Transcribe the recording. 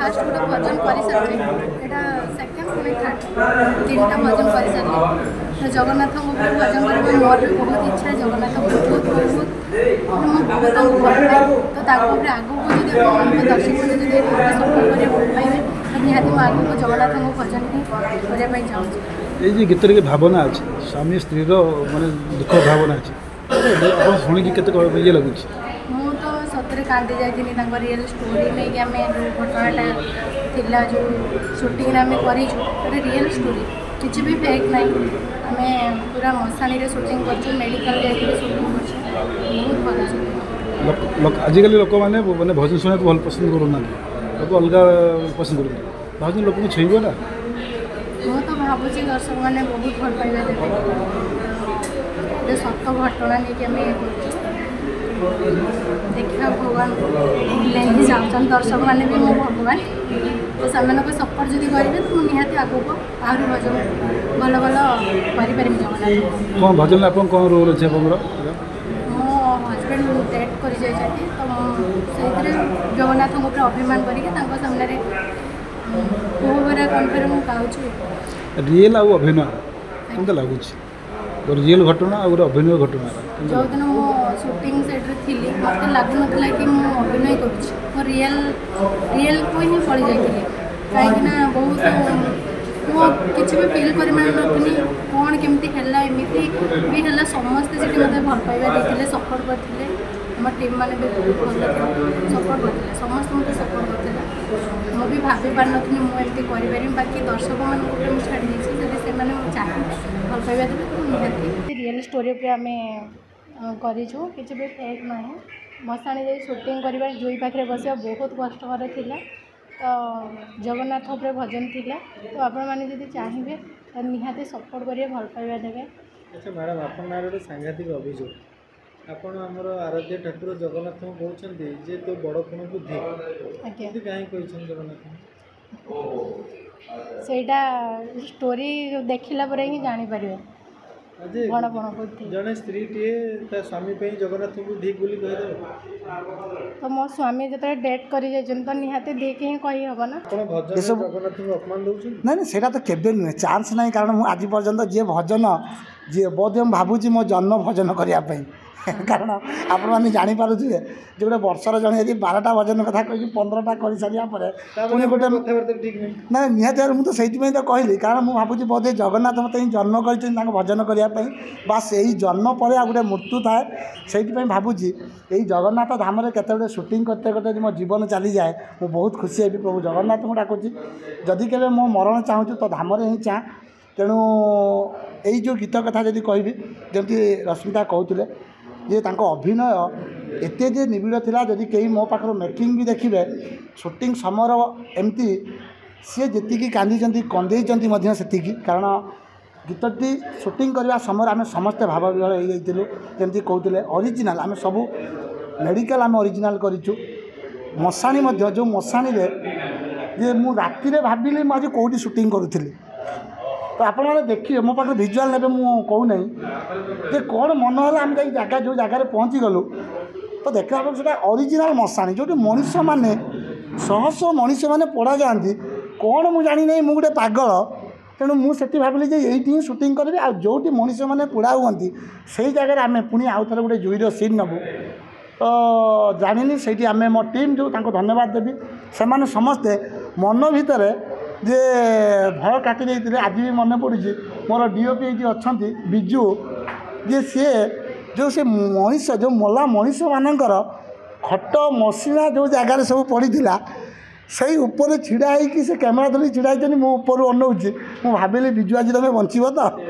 Fast गोटे भजन कर सारी एटा सेकेंड पुणी थर्ड तीन भजन कर सारी तो जगन्नाथ भजन करने मोर भी बहुत इच्छा जगन्नाथ बहुत बहुत बहुत भल पाए तो आगे जब दर्शक जब सपोर्ट कर भल पाइबे तो निहाती मुझे आगे जगन्नाथ भजन ही करने चाहूँगी। ये गीत की भावना अच्छे स्वामी स्त्री माने दुख भावना अच्छे शुणी के ये लगुच मु तो सतरे कांदी जाती रियल स्टोरी नहीं कि आम जो घटनाटा थिला जो शूटिंग आम कर रियल स्टोरी किसी भी फेक नहीं आम पूरा मशाणी रे शूटिंग कर मेडिकल जाकर शूटिंग कर बहुत भल आजिकल लोक मैंने भजन शुणा भल पसंद करूना लोक अलग पसंद कर भजन लोक छुईब ना मु तो भावुँ दर्शक मैंने बहुत भल पाइबा देते सत घटना नहीं कि आम देखा भगवान ही चाहते दर्शक मैंने भी मो भगवान तो से सपोर्ट जब करेंगे तो निहाती आगे आहरी भजन भल भल कर कौन भजन आप कौन रोल अच्छे मो हजबैंड डेथ कर तो जगन्नाथ अभिमान करके सामने भरा कंठर मुझे गाँव रियल आउ अभिनय केमता लगुच रियल घटना और अभिनय घटना जो दिन मो शूटिंग सेट्रे थी मत लगुन कि मुझे अभिनय कर रियल को ही पड़ जाइए कहीं बहुत मो किसी भी फिल कर नी कौन केमती है एमती भी है समस्ते से मत भल पाइबा देते सपोर्ट करते आम टीम मैंने भी बहुत भल सपोर्ट करते समस्त मत सपोर्ट करते मुझे भाभी पार नी मुझे करें बाकी दर्शक मानक छाड़ी से चाहिए भल पाइबा देते तो निहाती रियल स्टोरी पर आम करूँ किसी भी फेक ना मशाणी जाई शूटिंग करवा जुई पाखे बस बहुत कष्टर थिला तो जगन्नाथ उपर भजन थिला तो आपण मैंने जब चाहिए तो निहाती सपोर्ट करेंगे भल पाइबा देवे। अच्छा मैडम आप गोटे सांघातिक अभियोग आपण आमर आराध्य ठाकुर जगन्नाथ कहते जे तो बड़ कोण बुद्धि कहीं जगन्नाथ सेटा स्टोरी देखला पर ही जापर बड़ बड़ बुद्धि जड़े स्त्री टे स्वामी जगन्नाथ को ढीक बोली कहीदे तो मो स्वामी जो डेट कर तो निहाती ढीक ही कही हम ना जगन्नाथ को अपमान दौर नहीं से केवे नुहे चान्स ना कारण आज पर्यंत जी भजन जी बोध भावुँ मो जन्म भजन करने कारण आपण मैंने जापारे जो गोटे वर्षर जड़े यदि 12टा भजन कथा कही 15टा कर सारापर पुणी गोटे ना निहत मुझे से तो कहली कारण मुझे भावुँ बोधे जगन्नाथ मत जन्म कर भजन करने बास यही जन्म पर आ गए मृत्यु थाए से भावुँ यही जगन्नाथ धाम में केते शूटिंग करते करते मो जीवन चली जाए मुझे बहुत खुशी है प्रभु जगन्नाथ को डाकुची जदि के मो मरण चाहूँ तो धाम ही चाँ तेणु यही जो गीत कथा जब कहबी जमी रश्मिता कहते जे तांको अभिनय एते जे निबिड़ थिला जदि कहीं मो पाखर मेकिंग भी देखिए शूटिंग समय एमती सी जी कांदी कंदे से कारण गीतटी शूटिंग करने समय आम समस्ते भाव विहल हो जाइलु जमी कहते ओरिजिनाल आम सब मेडिकल आम ओरिजिनाल करूँ मशाणी जो मशाणी जे मु राति भाविली मुझे कौटी शूटिंग करूँ तो आप देखिए मो पाखे भिजुआल ने कहूना जे कौन मन है आम जगह जो जगार पहुँची गलु तो देखा से ओरिजिनाल मशाणी जो मनीष मैंने शह शह मनीष मैंने पड़ा जाती कौन मुझे जानी नहीं मुझे गोटे पागल तेणु मुझे भाविली ये ही शूटिंग करी आ जो मनीष मैंने पोड़ा हुआ से जगह आम पुणी आउ थे गोटे जुईर सीन नबू तो जानी से आम मो टीम जो धन्यवाद देवी से समस्ते मन भितर जे भय काटी देते आज भी मन पड़ी मोर डीओपी ये अच्छा बिजू जे सी जो से मनीष जो मला मनीष मानकर खट मसीना जो जगार सब पड़ी से ऊपर छिड़ा से कैमेरा धरी छिड़ा मो ऊपर अनौची मुझे भाविली बिजू आज तुम बचब तो।